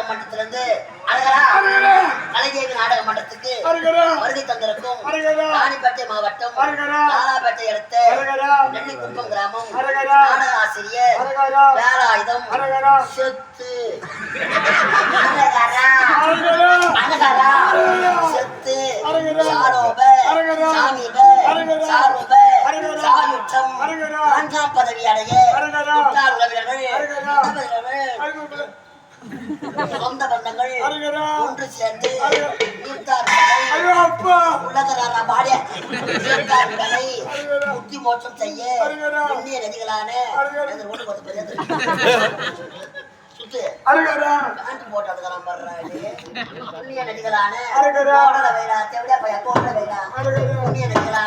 மன்றத்திலிருந்து கலைஞர் நாடக மன்றத்துக்கு வருகை தந்திருக்கும் ராணிப்பேட்டை மாவட்டம் காலாப்பேட்டை அடுத்த நெல்லிக்குப்பம் கிராமம் நாடக ஆசிரியர் வேலாயுதம் செத்து செத்து சாயுற்றம் நான்காம் பதவி அடைய சொந்த பந்தங்கள் ஒன்று சேர்ந்து முக்தி மோட்சம் செய்ய புண்ணிய நதிகளான போட்டதுக்கெல்லாம் புண்ணிய நதிகளான புண்ணிய நதிகளான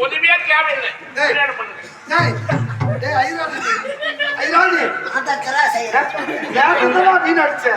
உதவியா தேவையில்லை வீணடிச்ச